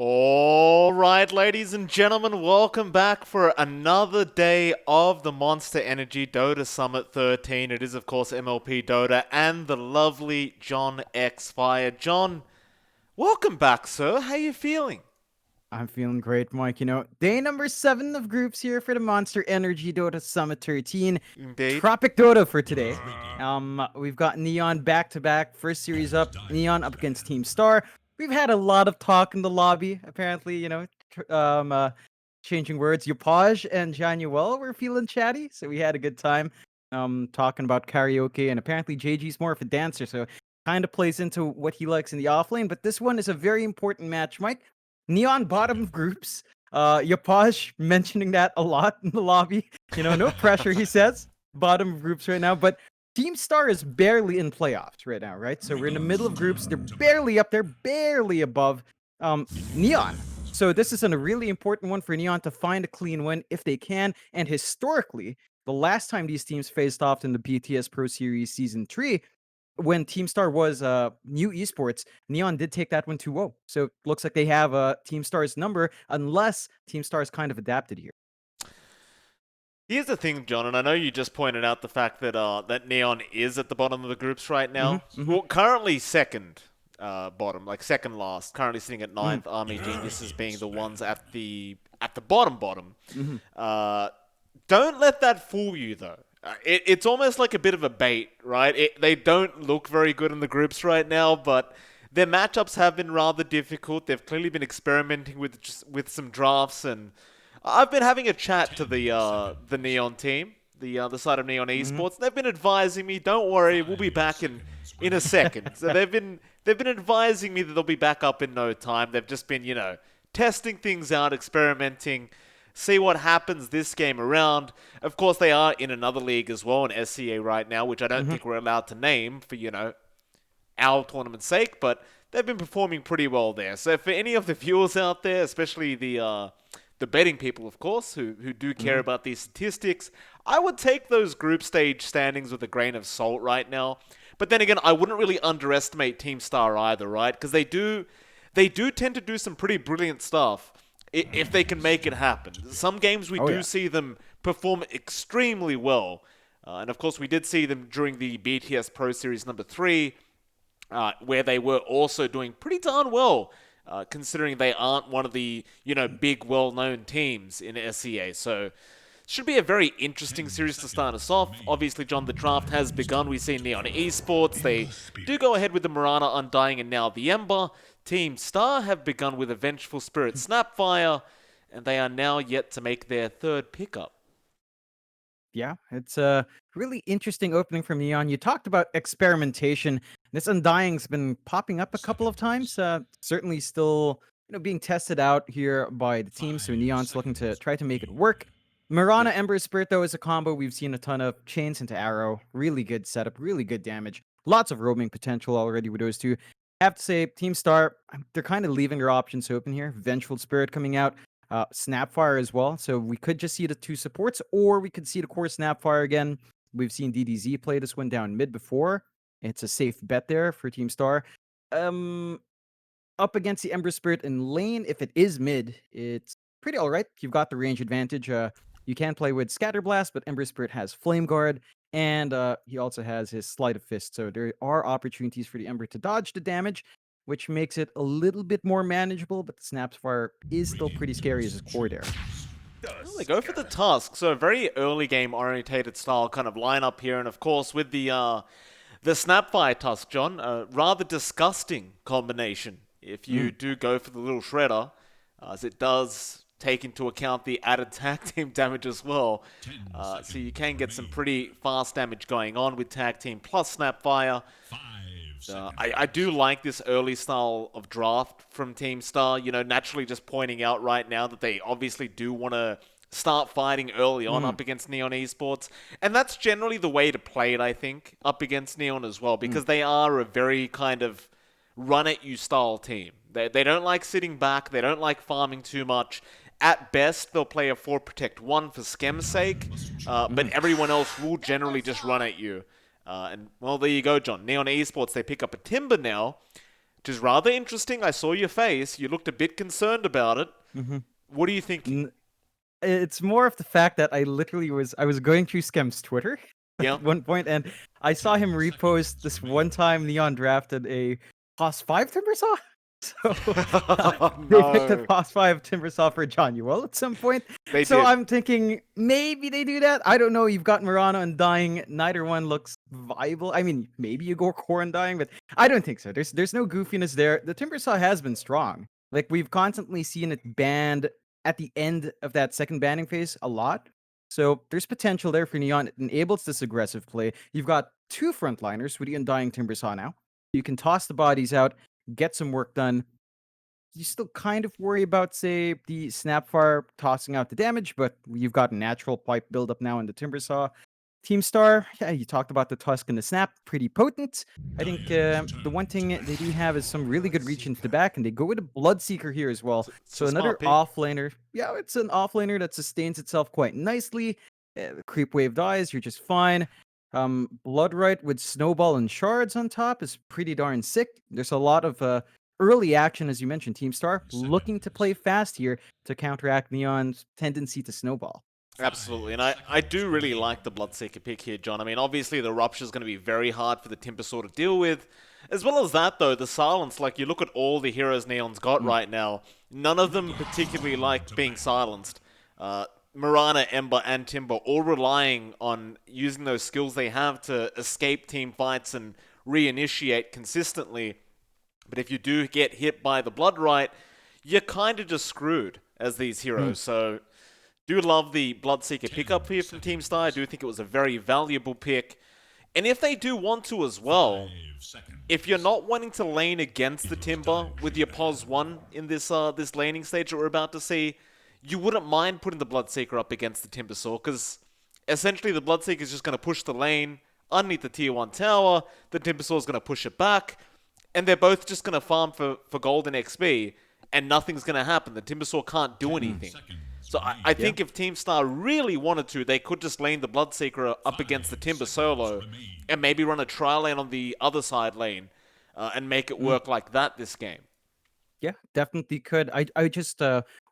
All right, ladies and gentlemen, welcome back for another day of the Monster Energy Dota Summit 13. It is, of course, MLP Dota and the lovely JohnxFire. John, welcome back, sir. How you feeling? I'm feeling great, Mike. Day number 7 of groups here for the Monster Energy Dota Summit 13. Indeed. Tropic Dota for today. We've got Neon back to back, first series up. Neon up against Team Star. We've had a lot of talk in the lobby. Apparently, changing words. Yopaj and Januel were feeling chatty, so we had a good time. Talking about karaoke, and apparently JG's more of a dancer, so kind of plays into what he likes in the offlane. But this one is a very important match, Mike. Neon bottom of groups. Yapash mentioning that a lot in the lobby. No pressure, he says. Bottom of groups right now, but Team Star is barely in playoffs right now, right? So we're in the middle of groups. They're barely up there, barely above Neon. So this is a really important one for Neon to find a clean win if they can. And historically, the last time these teams faced off in the BTS Pro Series Season 3, when Team Star was new esports, Neon did take that one 2-0. So it looks like they have Team Star's number, unless Team Star's kind of adapted here. Here's the thing, John, and I know you just pointed out the fact that that Neon is at the bottom of the groups right now. Well, currently second bottom, like second last. Currently sitting at ninth. Army Geniuses being the ones at the bottom. Don't let that fool you, though. It's almost like a bit of a bait, right? They don't look very good in the groups right now, but their matchups have been rather difficult. They've clearly been experimenting with some drafts, and I've been having a chat to the Neon team, the side of Neon Esports. They've been advising me, don't worry, we'll be back in a second. So they've been advising me that they'll be back up in no time. They've just been, testing things out, experimenting, see what happens this game around. Of course, they are in another league as well, in SCA right now, which I don't think we're allowed to name for, our tournament's sake, but they've been performing pretty well there. So for any of the viewers out there, especially the betting people, of course, who do care about these statistics, I would take those group stage standings with a grain of salt right now. But then again, I wouldn't really underestimate Team Star either, right? Because they do tend to do some pretty brilliant stuff if they can make it happen. Some games we see them perform extremely well. And of course, we did see them during the BTS Pro Series number 3, where they were also doing pretty darn well, considering they aren't one of the, big, well-known teams in SEA. So, should be a very interesting series to start us off. Obviously, John, the draft has begun. We see Neon Esports. They do go ahead with the Mirana Undying and now the Ember. Team Star have begun with a Vengeful Spirit Snapfire, and they are now yet to make their third pickup. Yeah, it's a really interesting opening from Neon. You talked about experimentation. This Undying's been popping up a couple of times. Certainly still, being tested out here by the team. So Neon's looking to try to make it work. Mirana Ember Spirit, though, is a combo we've seen a ton of. Chains into Arrow. Really good setup, really good damage. Lots of roaming potential already with those two. I have to say, Team Star, they're kind of leaving their options open here. Vengeful Spirit coming out. Snapfire as well. So we could just see the two supports, or we could see the core Snapfire again. We've seen DDZ play this one down mid before. It's a safe bet there for Team Star. Up against the Ember Spirit in lane, if it is mid, it's pretty all right. You've got the range advantage. You can play with Scatterblast, but Ember Spirit has Flame Guard, and he also has his Sleight of Fist. So there are opportunities for the Ember to dodge the damage, which makes it a little bit more manageable, but the Snapfire is still pretty scary as a core there. Well, they go for the Tusk, so a very early game orientated style kind of lineup here, and of course with the Snapfire Tusk, John, a rather disgusting combination if you do go for the little Shredder, as it does take into account the added tag team damage as well. So you can get some pretty fast damage going on with tag team plus Snapfire. I do like this early style of draft from Team Star, naturally just pointing out right now that they obviously do want to start fighting early on up against Neon Esports. And that's generally the way to play it, I think, up against Neon as well, because they are a very kind of run-at-you style team. They don't like sitting back, they don't like farming too much. At best, they'll play a 4 Protect 1 for Skem's sake, but everyone else will generally just run at you. And, well, there you go, John. Neon Esports, they pick up a Timber now which is rather interesting. I saw your face. You looked a bit concerned about it. Hmm. What are you thinking? It's more of the fact that I was going through Skem's Twitter Yeah. at one point, and I saw him repost this one time Neon drafted a Pos 5 Timbersaw. So they picked a No. Pos 5 Timbersaw for John Yuel at some point. They So did. I'm thinking maybe they do that. I don't know. You've got Murano and Dying. Neither one looks viable. I mean, maybe you go Core and Dying, but I don't think so. There's no goofiness there. The Timbersaw has been strong. Like we've constantly seen it banned at the end of that second banning phase a lot. So there's potential there for Neon. It enables this aggressive play. You've got two frontliners with the Undying Timbersaw now. You can toss the bodies out, get some work done. You still kind of worry about, say, the Snapfire tossing out the damage, but you've got a natural pipe buildup now in the Timbersaw. Team Star, yeah, you talked about the Tusk and the Snap, pretty potent. I think the one thing they do have is some really good reach into the back, and they go with a Bloodseeker here as well. It's So a another smart pick. offlaner. Yeah, it's an offlaner that sustains itself quite nicely. The creep wave dies, you're just fine. Bloodright with Snowball and Shards on top is pretty darn sick. There's a lot of early action, as you mentioned, Team Star, looking to play fast here to counteract Neon's tendency to snowball. Absolutely, and I do really like the Bloodseeker pick here, John. I mean, obviously the Rupture is going to be very hard for the Timbersaw to deal with. As well as that, though, the Silence, like you look at all the heroes Neon's got right now, none of them particularly like being silenced. Mirana, Ember, and Timber all relying on using those skills they have to escape team fights and reinitiate consistently. But if you do get hit by the Bloodright, you're kind of just screwed as these heroes. So do love the Bloodseeker pickup here from Team Star. I do think it was a very valuable pick. And if they do want to as well, if you're not wanting to lane against the Timber with your Pos 1 in this this laning stage that we're about to see, you wouldn't mind putting the Bloodseeker up against the Timbersaw, because essentially the Bloodseeker is just going to push the lane underneath the tier 1 tower, the Timbersaw is going to push it back, and they're both just going to farm for gold and XP, and nothing's going to happen. The Timbersaw can't do anything. So I think if Team Star really wanted to, they could just lane the Bloodseeker up against the Timber solo, and maybe run a trial lane on the other side lane, and make it work like that this game. Yeah, definitely could. I just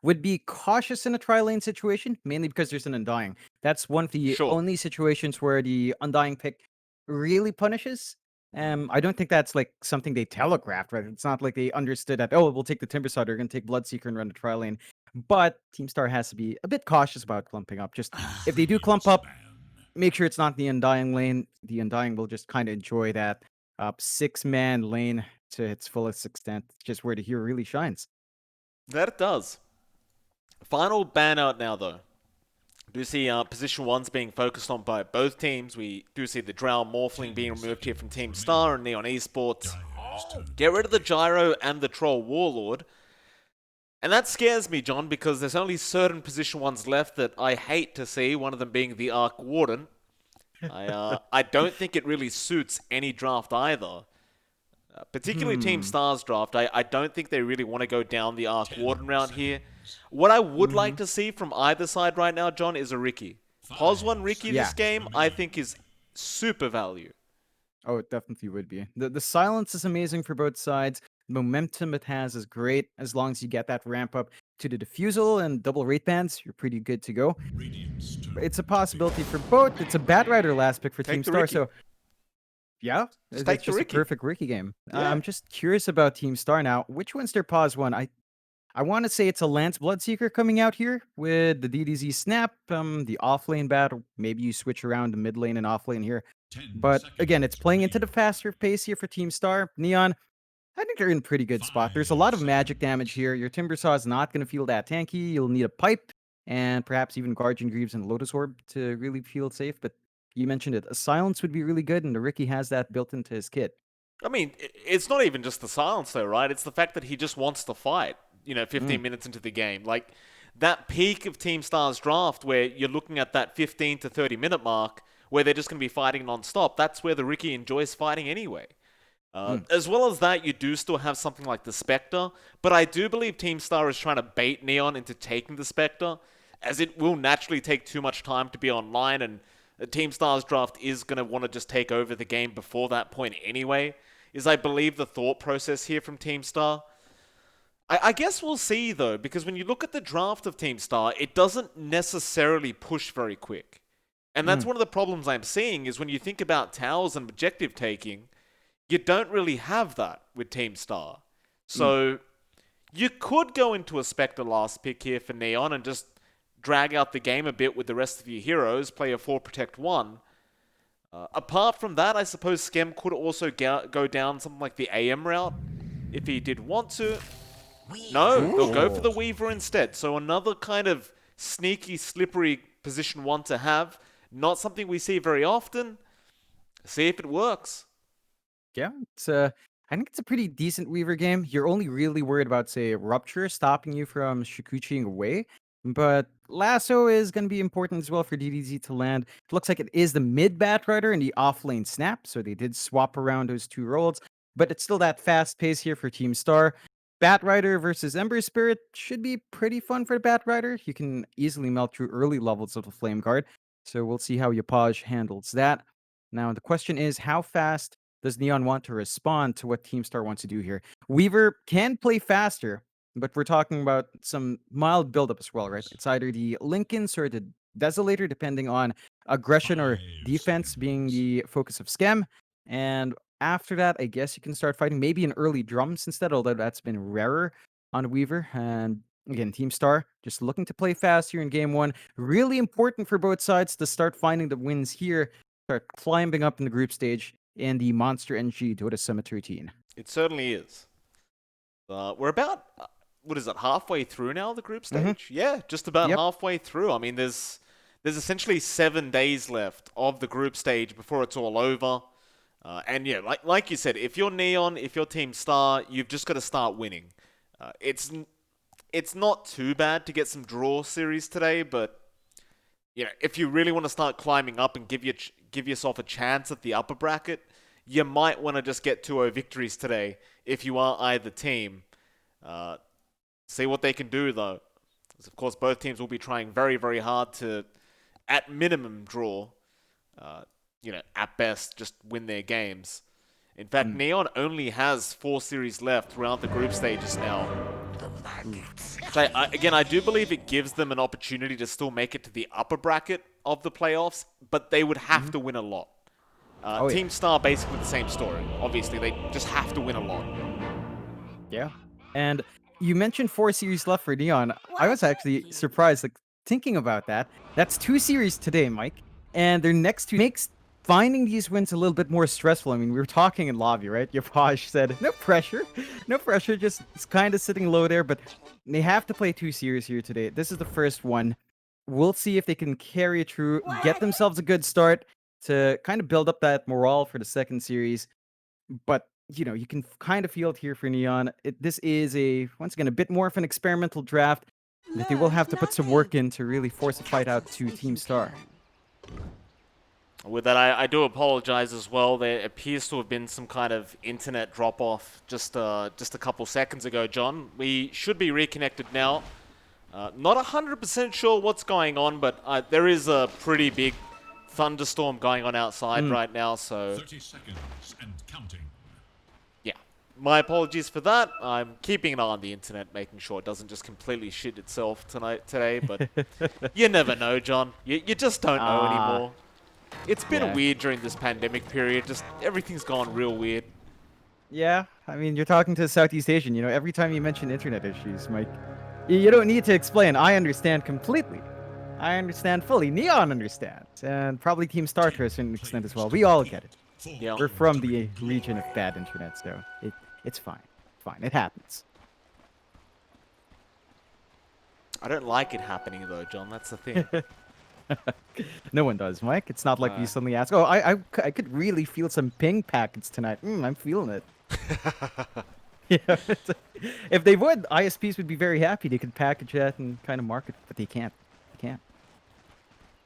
would be cautious in a tri lane situation, mainly because there's an Undying. That's one of the Sure. only situations where the Undying pick really punishes. I don't think that's like something they telegraphed, right? It's not like they understood that, oh, we'll take the Timbersaw, they're going to take Bloodseeker and run the tri lane. But Team Star has to be a bit cautious about clumping up. Just if they do clump up, make sure it's not the Undying lane. The Undying will just kind of enjoy that 6-man lane to its fullest extent. It's just where the hero really shines. That it does. Final ban out now, though. Do see position 1's being focused on by both teams. We do see the Drow Morphling being removed here from Team Star and Neon Esports. Get rid of the Gyro and the Troll Warlord. And that scares me, John, because there's only certain position 1s left that I hate to see, one of them being the Arc Warden. I don't think it really suits any draft either. Particularly Team Star's draft, I don't think they really want to go down the Arc Warden route here. What I would like to see from either side right now, John, is a Riki. Pos 1 Riki this game, I think, is super value. Oh, it definitely would be. The silence is amazing for both sides. The momentum it has is great. As long as you get that ramp up to the diffusal and double rate bands, you're pretty good to go. It's a possibility for both. It's a Batrider last pick for Take Team the Star, Riki. so yeah, Just it's take the just a Riki. perfect Riki game. Yeah. I'm just curious about Team Star now. Which one's their Pos 1? I want to say it's a Lance Bloodseeker coming out here with the DDZ Snap, the offlane battle. Maybe you switch around the mid lane and offlane here. But again, it's playing into the faster pace here for Team Star. Neon, I think they're in a pretty good spot. There's a lot of magic damage here. Your Timbersaw is not going to feel that tanky. You'll need a pipe and perhaps even Guardian Greaves and Lotus Orb to really feel safe. But you mentioned it. A Silence would be really good, and the Riki has that built into his kit. I mean, it's not even just the silence, though, right? It's the fact that he just wants to fight, 15 minutes into the game. Like, that peak of Team Star's draft where you're looking at that 15 to 30-minute mark where they're just going to be fighting non-stop, that's where the Riki enjoys fighting anyway. As well as that, you do still have something like the Spectre, but I do believe Team Star is trying to bait Neon into taking the Spectre, as it will naturally take too much time to be online, and Team Star's draft is going to want to just take over the game before that point anyway. is I believe the thought process here from Team Star. I guess we'll see though, because when you look at the draft of Team Star, it doesn't necessarily push very quick. And that's Mm. one of the problems I'm seeing is when you think about towers and objective taking, you don't really have that with Team Star. Mm. So you could go into a Spectre last pick here for Neon and just drag out the game a bit with the rest of your heroes, play a 4 protect 1. Apart from that, I suppose Skem could also go down something like the AM route if he did want to. No, they'll go for the Weaver instead. So another kind of sneaky, slippery position 1 to have. Not something we see very often. See if it works. Yeah, I think it's a pretty decent Weaver game. You're only really worried about, say, Rupture stopping you from Shikuchiing away. But Lasso is going to be important as well for DDZ to land. It looks like it is the mid Batrider and the off lane Snap, so they did swap around those two roles. But it's still that fast pace here for Team Star. Batrider versus Ember Spirit should be pretty fun for the Batrider. You can easily melt through early levels of the Flame Guard. So we'll see how Yapaj handles that. Now, the question is, how fast does Neon want to respond to what Team Star wants to do here? Weaver can play faster, but we're talking about some mild buildup as well, right? It's either the Lincolns or the Desolator, depending on aggression or defense being the focus of Scam. And after that, I guess you can start fighting maybe in early drums instead, although that's been rarer on Weaver. And again, Team Star just looking to play fast here in game 1. Really important for both sides to start finding the wins here, start climbing up in the group stage in the Monster NG Dota Summit routine. It certainly is. We're about, what is it, halfway through now, the group stage? Yeah, just about halfway through. I mean, there's essentially 7 days left of the group stage before it's all over. And yeah, like you said, if you're Neon, if you're Team Star, you've just got to start winning. It's not too bad to get some draw series today, but you know, if you really want to start climbing up and give yourself a chance at the upper bracket, you might want to just get 2-0 victories today if you are either team. See what they can do though. Because of course both teams will be trying very, very hard to, at minimum, draw. At best, just win their games. In fact, Neon only has 4 series left throughout the group stages now. So I do believe it gives them an opportunity to still make it to the upper bracket of the playoffs, but they would have to win a lot. Team Star, basically the same story. Obviously, they just have to win a lot. Yeah. And you mentioned 4 series left for Neon. I was actually surprised, like, thinking about that. That's 2 series today, Mike. And their next 2 makes finding these wins a little bit more stressful. I mean, we were talking in lobby, right? Yapaj said, no pressure, just it's kind of sitting low there, but they have to play 2 series here today. This is the first one. We'll see if they can carry it through, get themselves a good start to kind of build up that morale for the second series. But, you know, you can kind of feel it here for Neon. This is once again, a bit more of an experimental draft that they will have to put some work in to really force a fight out to Team Star. With that, I do apologize as well. There appears to have been some kind of internet drop-off just a couple seconds ago, John. We should be reconnected now. Not 100% sure what's going on, but there is a pretty big thunderstorm going on outside right now, so... 30 seconds and counting. Yeah. My apologies for that. I'm keeping an eye on the internet, making sure it doesn't just completely shit itself today, but you never know, John. You just don't know anymore. It's been weird during this pandemic period. Just everything's gone real weird. Yeah, I mean, you're talking to a Southeast Asian. You know, every time you mention internet issues, Mike, you don't need to explain. I understand completely. I understand fully. Neon understands. And probably Team Star to a certain extent as well. We all get it. Yeah. We're from the region of bad internet, so it's fine. Fine, it happens. I don't like it happening, though, John. That's the thing. No one does, Mike. It's not like you suddenly ask, oh, I could really feel some ping packets tonight. I'm feeling it. Yeah, if they would, ISPs would be very happy. They could package that and kind of market it, but they can't. They can't.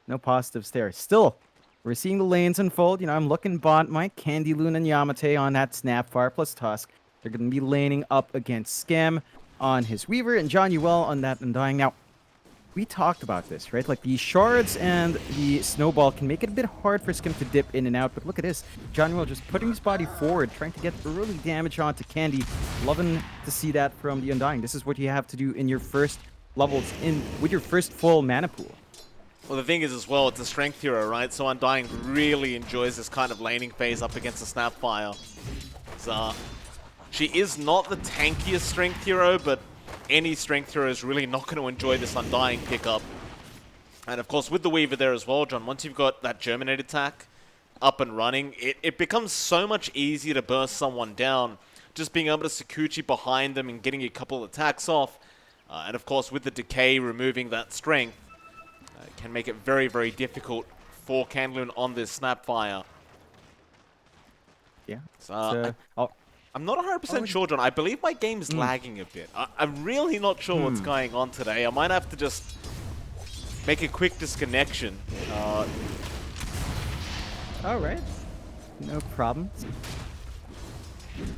No positives there. Still, we're seeing the lanes unfold. You know, I'm looking bot, Mike, Candy Loon, and Yamate on that Snapfire plus Tusk. They're going to be laning up against Scam on his Weaver and John Uel on that Undying. Now, we talked about this, right? Like the shards and the snowball can make it a bit hard for Skim to dip in and out, but look at this. Johnwell just putting his body forward, trying to get early damage onto Candy. Loving to see that from the Undying. This is what you have to do in your first levels with your first full mana pool. Well, the thing is as well, it's a strength hero, right? So Undying really enjoys this kind of laning phase up against the Snapfire. So, she is not the tankiest strength hero, but any strength hero is really not going to enjoy this Undying pickup. And of course, with the Weaver there as well, John, once you've got that Germinate attack up and running, it becomes so much easier to burst someone down. Just being able to Sakuchi behind them and getting a couple of attacks off. And of course, with the Decay removing that strength, can make it very, very difficult for Candloon on this Snapfire. Yeah. So, I'm not 100% sure, John. I believe my game's lagging a bit. I'm really not sure what's going on today. I might have to just make a quick disconnection. All right. No problem.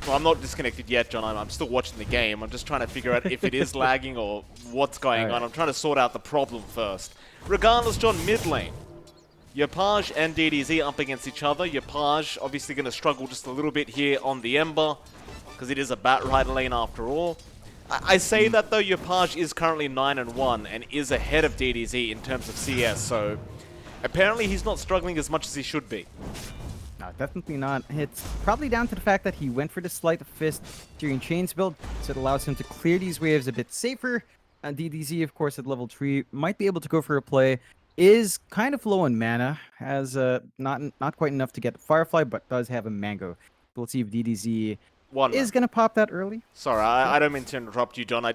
Well, I'm not disconnected yet, John. I'm still watching the game. I'm just trying to figure out if it is lagging or what's going on. I'm trying to sort out the problem first. Regardless, John, mid lane. Yopaj and DDZ up against each other. Yopaj obviously going to struggle just a little bit here on the Ember, because it is a Bat Rider lane after all. I say that though, Yopaj is currently 9-1 and is ahead of DDZ in terms of CS, so apparently he's not struggling as much as he should be. No, definitely not. It's probably down to the fact that he went for the Sleight of Fist during Chains build, so it allows him to clear these waves a bit safer. And DDZ, of course, at level 3, might be able to go for a play. Is kind of low on mana, has not quite enough to get the Firefly, but does have a Mango. We'll see if DDZ is going to pop that early. Sorry, I don't mean to interrupt you, John.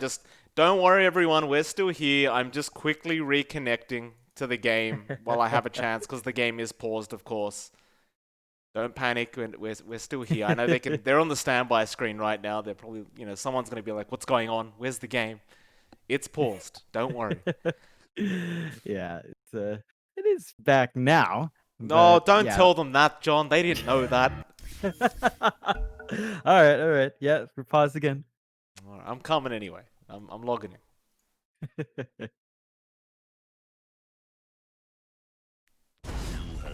Don't worry, everyone. We're still here. I'm just quickly reconnecting to the game while I have a chance, because the game is paused, of course. Don't panic. We're still here. I know they're on the standby screen right now. They're probably, someone's going to be like, "What's going on? Where's the game?" It's paused. Don't worry. Yeah, it is back now. No, don't tell them that, John. They didn't know that. All right. Yeah, we're paused again. All right, I'm coming anyway. I'm logging in.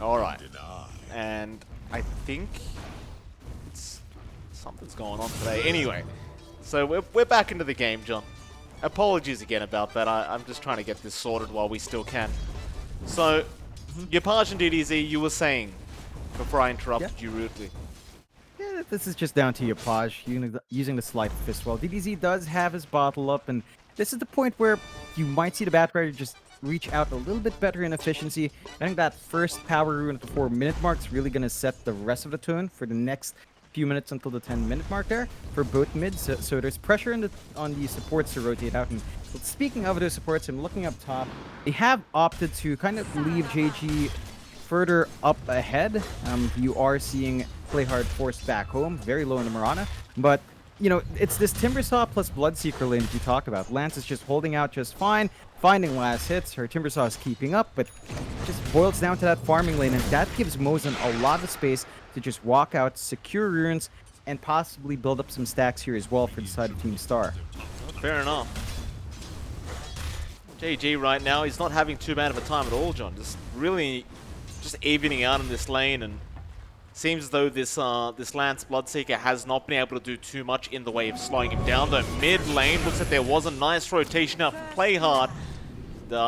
All right. And I think something's going on today. Anyway, so we're back into the game, John. Apologies again about that. I'm just trying to get this sorted while we still can. So, Yopaj and DDZ, you were saying before I interrupted you rudely. Yeah, this is just down to Yopaj using the Sleight of Fist. Well, DDZ does have his bottle up, and this is the point where you might see the Bat Rider just reach out a little bit better in efficiency. I think that first power rune at the 4-minute mark is really going to set the rest of the tone for the next few minutes until the 10-minute mark there for both mids. So there's pressure on the supports to rotate out. And speaking of those supports, I'm looking up top. They have opted to kind of leave JG further up ahead. You are seeing Playhard forced back home, very low in the Mirana. But, it's this Timbersaw plus Bloodseeker lane that you talked about. Lance is just holding out just fine, finding last hits. Her Timbersaw is keeping up, but it just boils down to that farming lane, and that gives Mosin a lot of space to just walk out, secure runes, and possibly build up some stacks here as well for the side of Team Star. Fair enough. JG right now, he's not having too bad of a time at all, John. Just evening out in this lane, and seems as though this Lance Bloodseeker has not been able to do too much in the way of slowing him down. Though mid lane, looks like there was a nice rotation out from Playhard.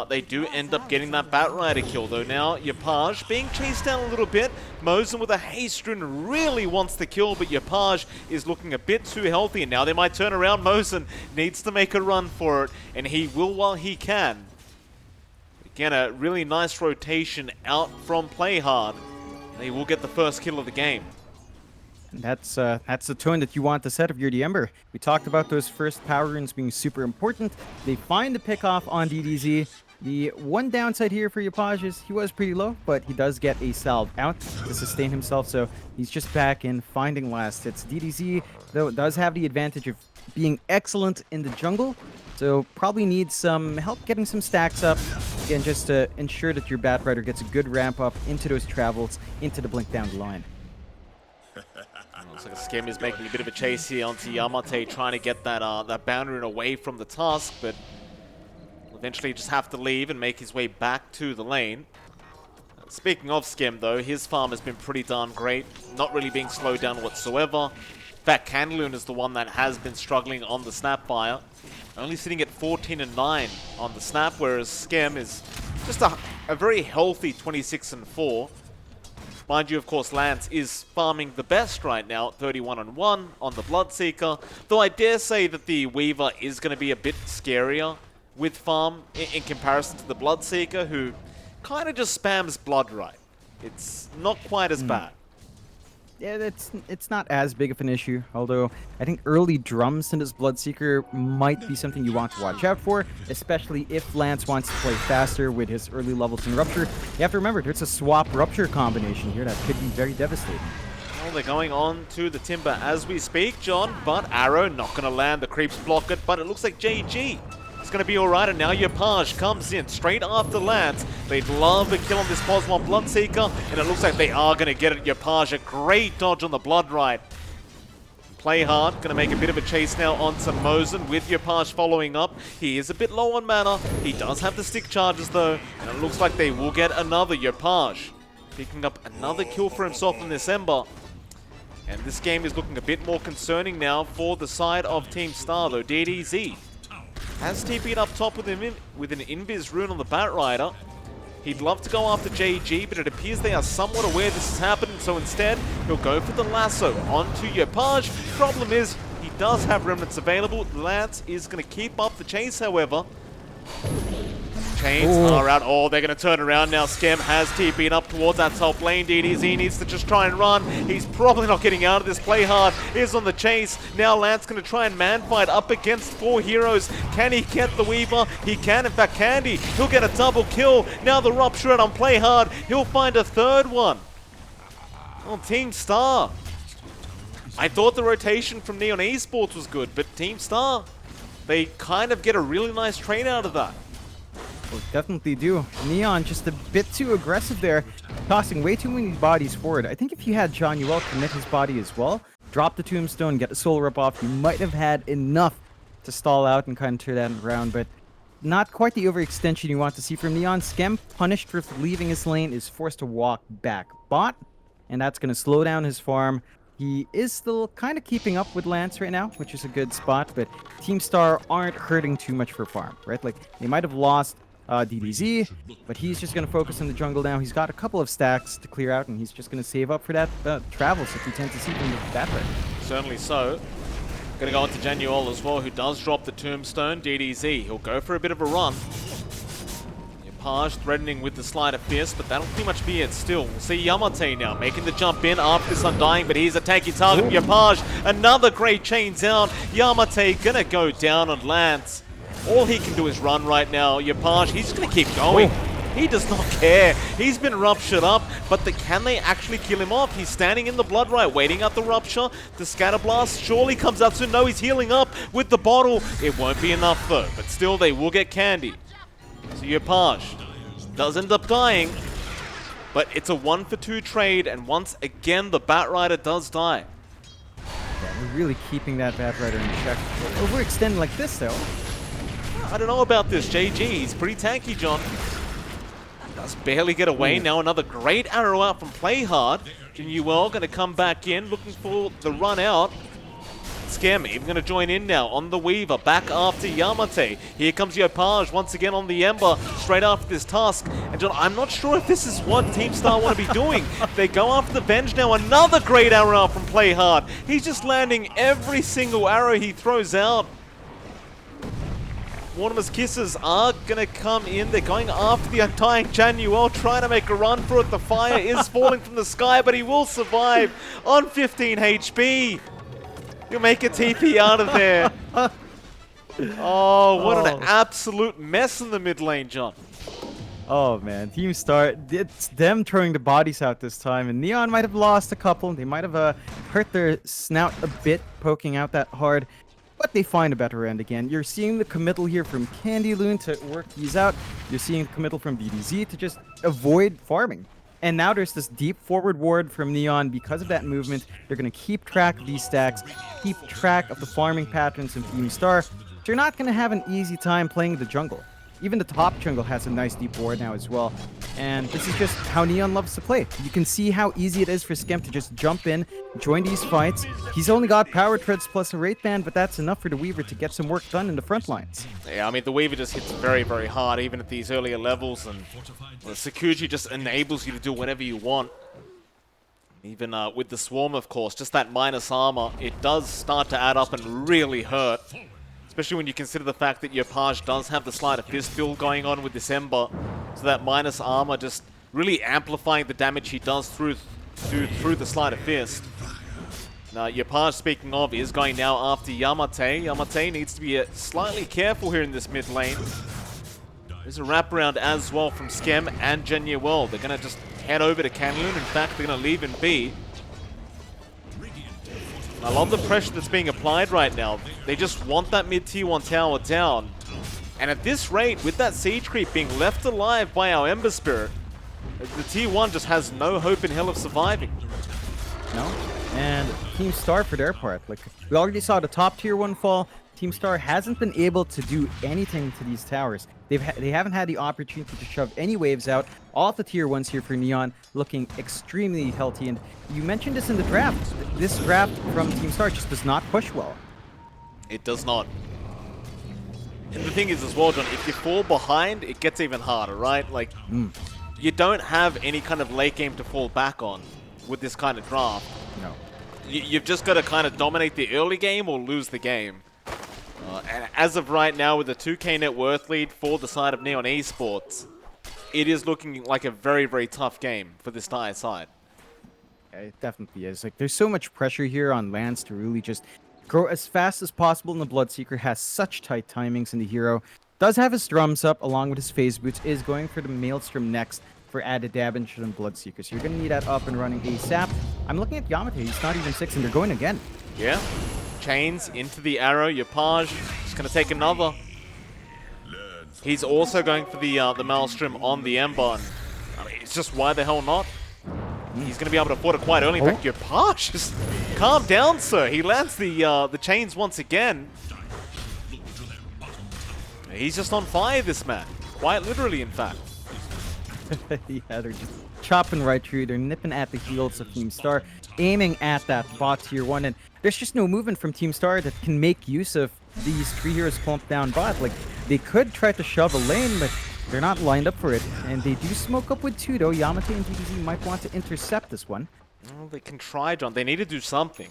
They do end up getting that Bat Rider kill, though. Now, Yopaj being chased down a little bit. Mosin with a haste rune really wants the kill, but Yopaj is looking a bit too healthy, and now they might turn around. Mosin needs to make a run for it, and he will while he can. Again, a really nice rotation out from Playhard. They will get the first kill of the game. And that's the tone that you want to set if you're the Ember. We talked about those first power runes being super important. They find the pick off on DDZ. The one downside here for Yopaj is he was pretty low, but he does get a salve out to sustain himself, so he's just back in finding last hits. DDZ, though, does have the advantage of being excellent in the jungle, so probably needs some help getting some stacks up. Again, just to ensure that your Bat Rider gets a good ramp up into those travels, into the blink down the line. Looks like a Skim is making a bit of a chase here onto Yamate, trying to get that boundary away from the Tusk, but eventually just have to leave and make his way back to the lane. Speaking of Skem though, his farm has been pretty darn great, not really being slowed down whatsoever. In fact, Candaloon is the one that has been struggling on the Snapfire, only sitting at 14-9 on the Snap, whereas Skem is just a very healthy 26-4. Mind you, of course, Lance is farming the best right now at 31-1 on the Bloodseeker, though I dare say that the Weaver is going to be a bit scarier with farm in comparison to the Bloodseeker, who kind of just spams Blood right. It's not quite as bad. Yeah, it's not as big of an issue, although I think early drums in this Bloodseeker might be something you want to watch out for, especially if Lance wants to play faster with his early levels in Rupture. You have to remember, there's a swap Rupture combination here that could be very devastating. Well, they're going on to the Timber as we speak, John, but Arrow not going to land. The creeps block it, but it looks like JG is going to be alright, and now Yapage comes in straight after Lance. They'd love a kill on this Posmon Bloodseeker, and it looks like they are going to get it. Yapage, a great dodge on the Blood Ride. Play hard, going to make a bit of a chase now onto Mosen with Yapage following up. He is a bit low on mana. He does have the stick charges though, and it looks like they will get another. Yapage picking up another kill for himself in this Ember. And this game is looking a bit more concerning now for the side of Team Star though. DDZ has TP'd up top with an Invis rune on the Batrider. He'd love to go after JG, but it appears they are somewhat aware this is happening, so instead, he'll go for the lasso onto Yapage. Problem is, he does have remnants available. Lance is going to keep up the chase, however. Chains are out. Oh, they're going to turn around now. Skem has TP'd up towards that top lane. DDZ needs to just try and run. He's probably not getting out of this. Play hard is on the chase. Now Lance going to try and man fight up against 4 heroes. Can he get the Weaver? He can. In fact, Candy, he'll get a double kill. Now the Rupture on Play Hard. He'll find a third one. On Team Star. I thought the rotation from Neon Esports was good, but Team Star, they kind of get a really nice trade out of that. Well, definitely do. Neon just a bit too aggressive there, tossing way too many bodies forward. I think if you had Johnuel commit his body as well, drop the Tombstone, get the Soul Rip off, you might have had enough to stall out and kind of turn that around, but not quite the overextension you want to see from Neon. Skem, punished for leaving his lane, is forced to walk back bot, and that's going to slow down his farm. He is still kind of keeping up with Lance right now, which is a good spot, but Team Star aren't hurting too much for farm, right? Like, they might have lost DDZ, but he's just going to focus on the jungle now. He's got a couple of stacks to clear out, and he's just going to save up for that travels that we tend to see from the Batrider. Certainly so. Going to go on to Januel as well, who does drop the Tombstone. DDZ, he'll go for a bit of a run. Yapage threatening with the Slide of Fierce, but that'll pretty much be it still. We'll see Yamate now making the jump in after this Undying, but he's a tanky target. Yapage, another great chain down. Yamate gonna go down on Lance. All he can do is run right now. Yapage, he's just going to keep going. He does not care. He's been ruptured up, but can they actually kill him off? He's standing in the Blood Right, waiting out the Rupture. The Scatter Blast surely comes out soon. No, he's healing up with the bottle. It won't be enough though, but still they will get Candy. So Yapage does end up dying, but it's a 1-for-2 trade, and once again the Batrider does die. Yeah, they're really keeping that Batrider in check. Overextending like this though. I don't know about this. JG, he's pretty tanky, John. Does barely get away. Now another great arrow out from Play Hard. Januel going to come back in, looking for the run out. Skem even going to join in now on the Weaver, back after Yamate. Here comes Yapage once again on the Ember, straight after this task. And John, I'm not sure if this is what Team Star want to be doing. They go after the Venge now. Another great arrow out from Play Hard. He's just landing every single arrow he throws out. Mortimer's Kisses are going to come in. They're going after the Undying Januel, trying to make a run for it. The fire is falling from the sky, but he will survive on 15 HP. You'll make a TP out of there. Oh, what an absolute mess in the mid lane, John. Oh man, Team Star, it's them throwing the bodies out this time, and Neon might have lost a couple. They might have hurt their snout a bit, poking out that hard. But they find a better end again. You're seeing the committal here from Candaloon to work these out. You're seeing the committal from DDZ to just avoid farming. And now there's this deep forward ward from Neon. Because of that movement, they're going to keep track of these stacks, keep track of the farming patterns in Team Star. So you're not going to have an easy time playing the jungle. Even the top jungle has a nice deep ward now as well. And this is just how Neon loves to play. You can see how easy it is for Skem to just jump in, join these fights. He's only got power treads plus a Wraith Band, but that's enough for the Weaver to get some work done in the front lines. Yeah, I mean, the Weaver just hits very, very hard, even at these earlier levels, and the Sakuji just enables you to do whatever you want. Even with the Swarm, of course, just that minus armor, it does start to add up and really hurt. Especially when you consider the fact that your Page does have the Sleight of Fist build going on with this Ember. So that minus armor just really amplifying the damage he does through the Sleight of Fist. Now, your Page, speaking of, is going now after Yamate. Yamate needs to be slightly careful here in this mid lane. There's a wraparound as well from Skem and Genuel. They're going to just head over to Canloon. In fact, they're going to leave in B. I love the pressure that's being applied right now. They just want that mid-tier 1 tower down. And at this rate, with that siege creep being left alive by our Ember Spirit, the tier 1 just has no hope in hell of surviving. No? And Team Star, for their part, like, we already saw the top tier 1 fall. Team Star hasn't been able to do anything to these towers. They haven't had the opportunity to shove any waves out. All the tier 1s here for Neon looking extremely healthy. And you mentioned this in the draft. This draft from Team Star just does not push well. It does not. And the thing is as well, John, if you fall behind, it gets even harder, right? Like, you don't have any kind of late game to fall back on with this kind of draft. No. You've just got to kind of dominate the early game or lose the game. And as of right now, with a 2k net worth lead for the side of Neon Esports, it is looking like a very, very tough game for this entire side. Yeah, it definitely is. Like, there's so much pressure here on Lance to really just grow as fast as possible, and the Bloodseeker has such tight timings in the hero. Does have his drums up along with his phase boots, is going for the Maelstrom next for added damage to the Bloodseeker. So you're going to need that up and running ASAP. I'm looking at Yamate. He's not even 6, and they're going again. Yeah. Chains into the arrow. Your Page is going to take another. He's also going for the Maelstrom on the Ember. I mean, it's just why the hell not? He's going to be able to afford it quite early. In fact, your Page, just calm down, sir. He lands the chains once again. He's just on fire, this man. Quite literally, in fact. Yeah, they're just chopping right through. They're nipping at the heels of Team Star, aiming at that bot tier 1, and there's just no movement from Team Star that can make use of these 3 heroes clumped down bot. Like, they could try to shove a lane, but they're not lined up for it. And they do smoke up with 2, though. Yamate and DDZ might want to intercept this one. Well, they can try, John. They need to do something.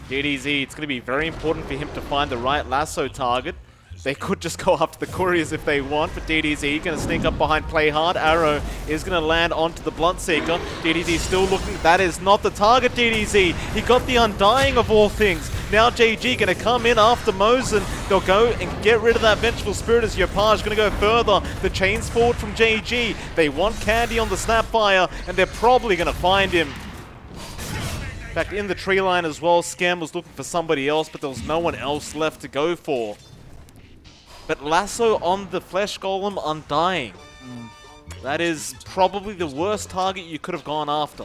DDZ, it's going to be very important for him to find the right lasso target. They could just go after the couriers if they want, but DDZ going to sneak up behind Play Hard. Arrow is going to land onto the Bloodseeker. DDZ still looking. That is not the target, DDZ. He got the Undying of all things. Now JG going to come in after Mosin. They'll go and get rid of that Vengeful Spirit as your Page going to go further. The chains forward from JG. They want Candy on the Snapfire, and they're probably going to find him. In fact, in the tree line as well, Scam was looking for somebody else, but there was no one else left to go for. But lasso on the Flesh Golem, Undying. That is probably the worst target you could have gone after.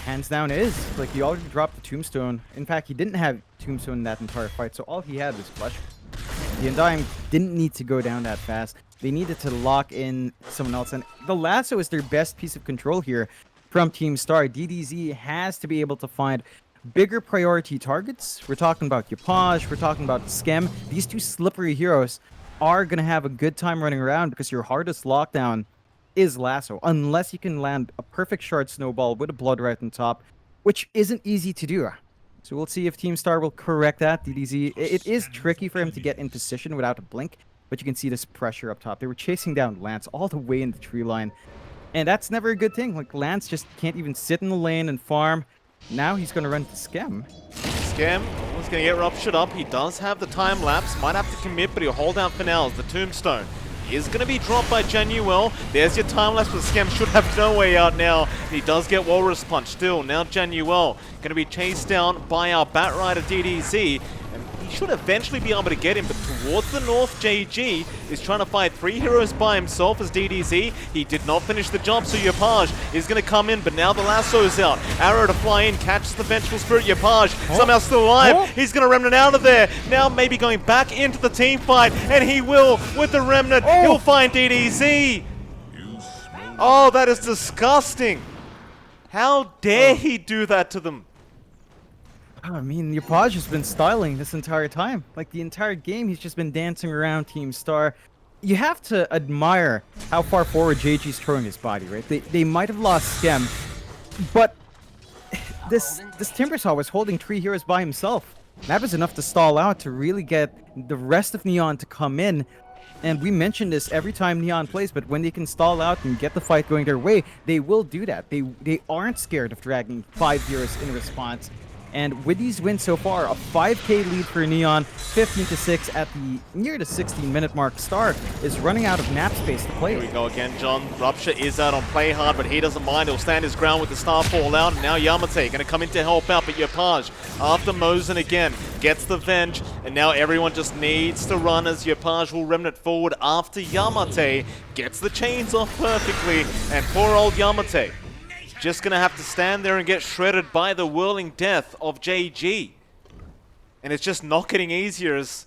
Hands down is. Like, he already dropped the Tombstone. In fact, he didn't have Tombstone in that entire fight, so all he had was Flesh. The Undying didn't need to go down that fast. They needed to lock in someone else, and the lasso is their best piece of control here from Team Star. DDZ has to be able to find bigger priority targets. We're talking about Yapaj, we're talking about Skem. These 2 slippery heroes are going to have a good time running around because your hardest lockdown is lasso, unless you can land a perfect shard snowball with a blood right on top, which isn't easy to do. So we'll see if Team Star will correct that. DDZ, it is tricky for him to get in position without a blink, but you can see this pressure up top. They were chasing down Lance all the way in the tree line, and that's never a good thing. Like, Lance just can't even sit in the lane and farm. Now he's going to run to Skem. Skem was going to get ruptured up. He does have the time lapse. Might have to commit, but he'll hold out for now as the Tombstone is going to be dropped by Genuel. There's your time lapse, but Skem should have no way out now. He does get Walrus Punch still. Now Genuel going to be chased down by our Batrider DDZ. And he should eventually be able to get him, but towards the north, JG is trying to fight 3 heroes by himself as DDZ. He did not finish the job, so Yapage is going to come in, but now the lasso is out. Arrow to fly in, catches the Vengeful Spirit. Yapage somehow still alive. He's going to Remnant out of there. Now maybe going back into the team fight, and he will with the Remnant. He'll find DDZ. Oh, that is disgusting. How dare he do that to them? I mean, Yapage has been styling this entire time. Like, the entire game, he's just been dancing around Team Star. You have to admire how far forward JG's throwing his body, right? They might have lost Skem, but this Timbersaw was holding 3 heroes by himself. That was enough to stall out to really get the rest of Neon to come in. And we mention this every time Neon plays, but when they can stall out and get the fight going their way, they will do that. They aren't scared of dragging 5 heroes in response. And with these wins so far, a 5k lead for Neon, 15-6 at the near the 16-minute mark. Star is running out of map space to play. Here we go again, John. Rupture is out on play hard, but he doesn't mind. He'll stand his ground with the Starfall out. And now Yamate going to come in to help out, but Yapage, after Mosin again, gets the Venge. And now everyone just needs to run as Yapage will Remnant forward after Yamate gets the chains off perfectly. And poor old Yamate just going to have to stand there and get shredded by the whirling death of JG. And it's just not getting easier as...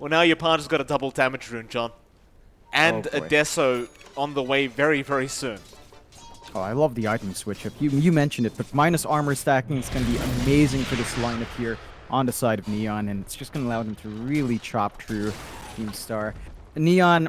Well, now Yapage has got a double damage rune, John. And a Deso on the way very, very soon. Oh, I love the item switch up. You mentioned it, but minus armor stacking is going to be amazing for this lineup here on the side of Neon, and it's just going to allow them to really chop through Team Star. Neon...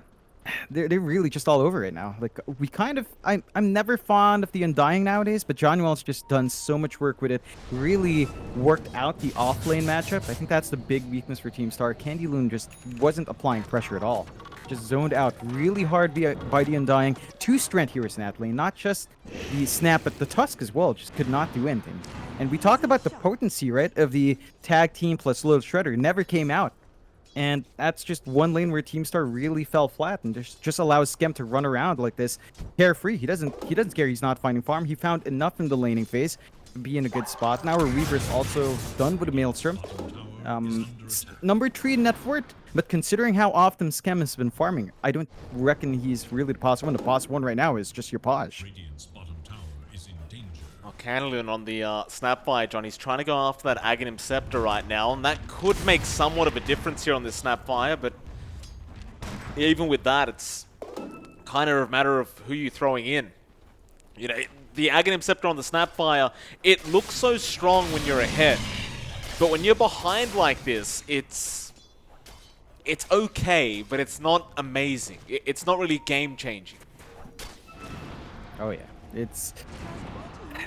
They're really just all over it now. Like, we kind of... I'm never fond of the Undying nowadays, but Johnwell's just done so much work with it. Really worked out the off-lane matchup. I think that's the big weakness for Team Star. Candy Loon just wasn't applying pressure at all. Just zoned out really hard by the Undying. 2 strength heroes in that lane, not just the Snap, but the Tusk as well. Just could not do anything. And we talked about the potency, right, of the tag team plus Little Shredder. Never came out. And that's just one lane where Team Star really fell flat and just allows Skem to run around like this carefree. He doesn't care he's not finding farm. He found enough in the laning phase to be in a good spot. Now our Weaver's also done with a Maelstrom. Number 3 net worth, but considering how often Skem has been farming, I don't reckon he's really the boss one. The boss one right now is just Yapage. Radiant's bottom tower is in danger. Candyloon on the Snapfire, John. He's trying to go after that Aghanim Scepter right now, and that could make somewhat of a difference here on this Snapfire, but even with that, it's kind of a matter of who you're throwing in. You know, the Aghanim Scepter on the Snapfire, it looks so strong when you're ahead, but when you're behind like this, it's okay, but it's not amazing. It's not really game-changing. Oh yeah, it's...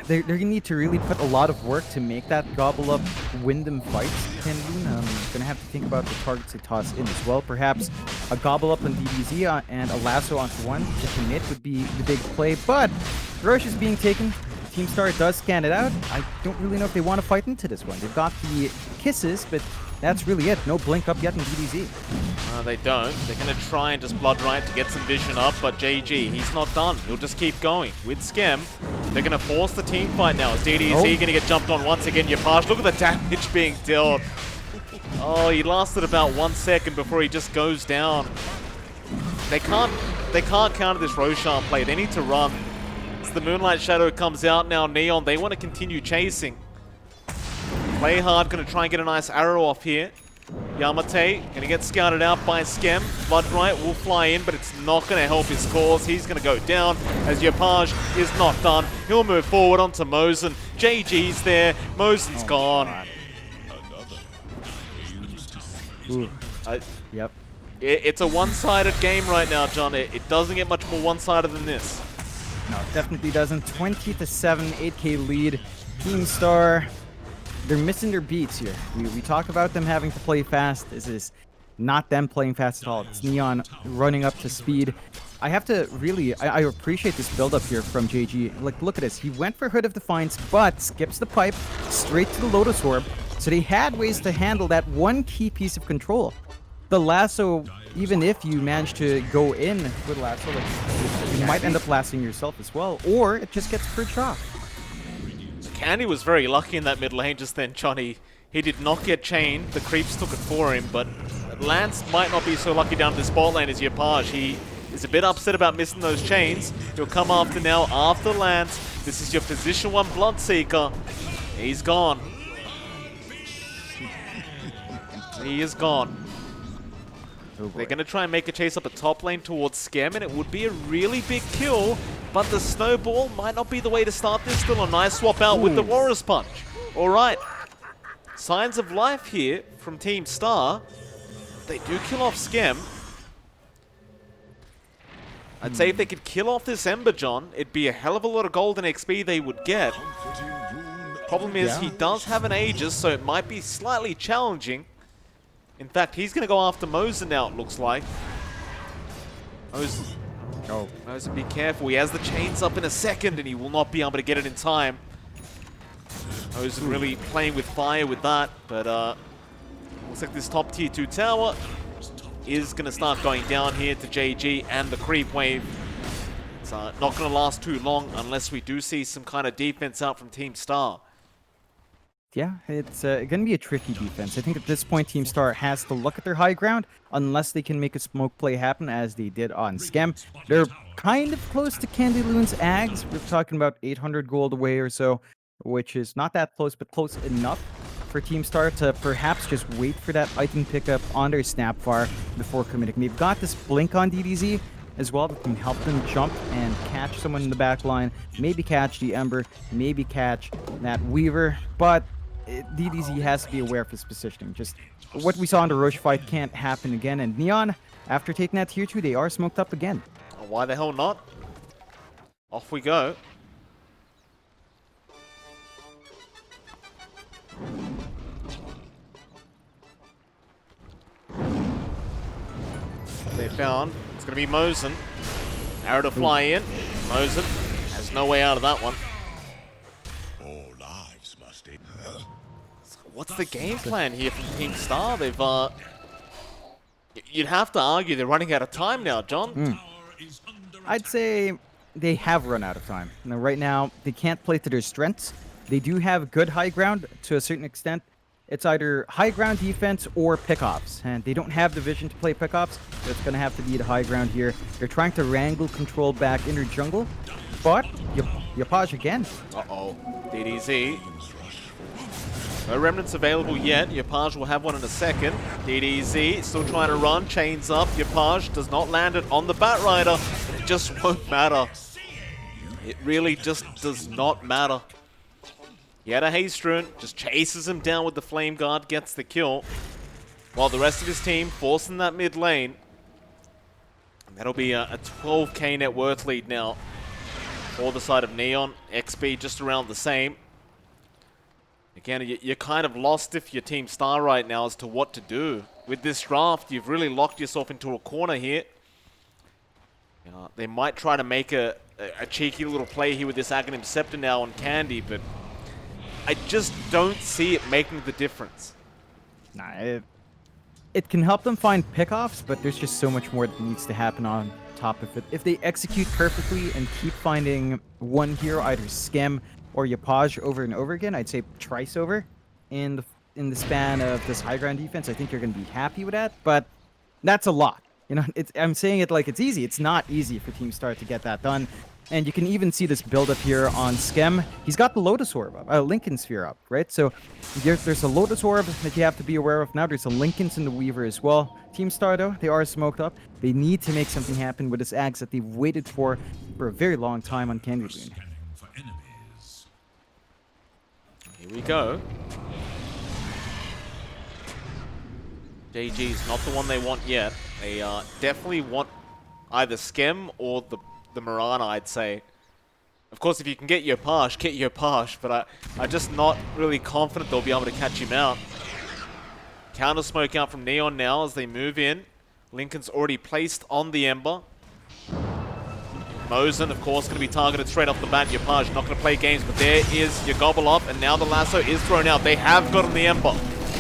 They're going to need to really put a lot of work to make that gobble up win them fights. Candyloon going to have to think about the targets they toss in as well. Perhaps a gobble up on DBZ and a lasso onto one to commit would be the big play. But Roche is being taken. Team Star does scan it out. I don't really know if they want to fight into this one. They've got the kisses, but that's really it. No blink up yet in DBZ. They don't. They're going to try and just Blood Right to get some vision up, but JG, he's not done. He'll just keep going. With Skem, they're going to force the team fight now. Is DDZ going to get jumped on once again? Yapage, look at the damage being dealt. Oh, he lasted about 1 second before he just goes down. They can't counter this Roshan play. They need to run. As the Moonlight Shadow comes out now, Neon, they want to continue chasing. Play hard, going to try and get a nice arrow off here. Yamate going to get scouted out by Skem. Bloodright will fly in, but it's not going to help his cause. He's going to go down as Yapage is not done. He'll move forward onto Mosin. JG's there. Mosin's gone. Yep. It's a one-sided game right now, John. It doesn't get much more one-sided than this. No, it definitely doesn't. 20-7, 8k lead. Team Star... They're missing their beats here. We talk about them having to play fast. This is not them playing fast at all. It's Neon running up to speed. I have to really... I appreciate this build-up here from JG. Like, look at this. He went for Hood of Defiance, but skips the pipe straight to the Lotus Orb. So they had ways to handle that one key piece of control. The lasso, even if you manage to go in with lasso, like, you might end up lasting yourself as well, or it just gets purged off. Candy was very lucky in that mid lane just then, Johnny. He did not get chained. The creeps took it for him, but Lance might not be so lucky down this bot lane as Yapage. He is a bit upset about missing those chains. He'll come after now, after Lance. This is your position 1 Bloodseeker. He's gone. He is gone. Oh, they're going to try and make a chase up a top lane towards Scam, and it would be a really big kill, but the snowball might not be the way to start this. Still a nice swap out with the Warriors Punch. All right. Signs of life here from Team Star. They do kill off Scam. I'd say if they could kill off this Ember John, it'd be a hell of a lot of golden XP they would get. Problem is, he does have an Aegis, so it might be slightly challenging. In fact, he's going to go after Mosen now, it looks like. Mosen, be careful. He has the chains up in a second, and he will not be able to get it in time. Mosen really playing with fire with that, but looks like this top tier 2 tower is going to start going down here to JG and the creep wave. It's not going to last too long unless we do see some kind of defense out from Team Star. Yeah, it's going to be a tricky defense. I think at this point, Team Star has to look at their high ground unless they can make a smoke play happen as they did on Scam. They're kind of close to Candy Loon's Ags. We're talking about 800 gold away or so, which is not that close, but close enough for Team Star to perhaps just wait for that item pickup on their Snapfire before committing. They've got this blink on DDZ as well that can help them jump and catch someone in the back line, maybe catch the Ember, maybe catch that Weaver, but DDZ has to be aware of his positioning. Just what we saw in the Roche fight can't happen again, and Neon, after taking that tier 2, they are smoked up again. Oh, why the hell not? Off we go. They found. It's going to be Mosen. Arrow to fly in. Mosen has no way out of that one. All lives must end. What's the game plan here from Team Star? They've, you'd have to argue they're running out of time now, John. I'd say they have run out of time. Now, right now, they can't play to their strengths. They do have good high ground to a certain extent. It's either high ground defense or pickoffs, and they don't have the vision to play pickoffs, so it's going to have to be the high ground here. They're trying to wrangle control back in their jungle, but Yapage again. Uh-oh. DDZ. No remnants available yet. Yapage will have one in a second. DDZ still trying to run. Chains up. Yapage does not land it on the Batrider. It just won't matter. It really just does not matter. He had a haste rune. Just chases him down with the Flame Guard. Gets the kill. While the rest of his team forcing that mid lane. And that'll be a 12k net worth lead now. For the side of Neon. XP just around the same. Again, you're kind of lost if you're Team Star right now as to what to do. With this draft, you've really locked yourself into a corner here. They might try to make a cheeky little play here with this Aghanim Scepter now on Candy, but I just don't see it making the difference. Nah, it can help them find pickoffs, but there's just so much more that needs to happen on top of it. If they execute perfectly and keep finding one hero, either Scam or Yapage over and over again, I'd say Trice over in the span of this high ground defense, I think you're going to be happy with that, but that's a lot. You know, I'm saying it like it's easy. It's not easy for Team Star to get that done. And you can even see this build up here on Scam. He's got the Lotus Orb up, Lincoln Sphere up, right? So there's a Lotus Orb that you have to be aware of now. There's a Lincoln's in the Weaver as well. Team Star, though, they are smoked up. They need to make something happen with this Axe that they've waited for a very long time on Candy Loon. Here we go. JG's not the one they want yet. They definitely want either Scam or the Mirana, I'd say. Of course, if you can get Yapage, get Yapage, but I'm just not really confident they'll be able to catch him out. Counter smoke out from Neon now as they move in. Lincoln's already placed on the Ember. Mosen, of course, going to be targeted straight off the bat. Yapage not going to play games, but there is your gobble up, and now the lasso is thrown out. They have gotten the Ember.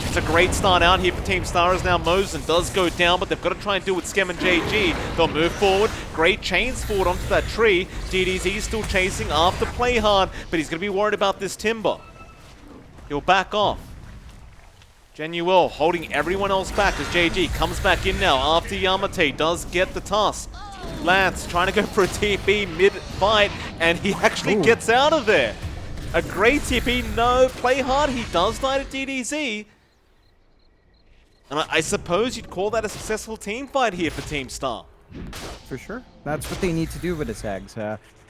It's a great start out here for Team Star as now Mosen does go down, but they've got to try and deal with Scam and JG. They'll move forward. Great chains forward onto that tree. DDZ still chasing after play hard, but he's going to be worried about this timber. He'll back off. Genuel holding everyone else back as JG comes back in now after Yamate does get the task. Lance trying to go for a TP mid-fight, and he actually gets out of there. A great TP, no, play hard, he does die to DDZ. And I suppose you'd call that a successful team fight here for Team Star. For sure. That's what they need to do with the Sags.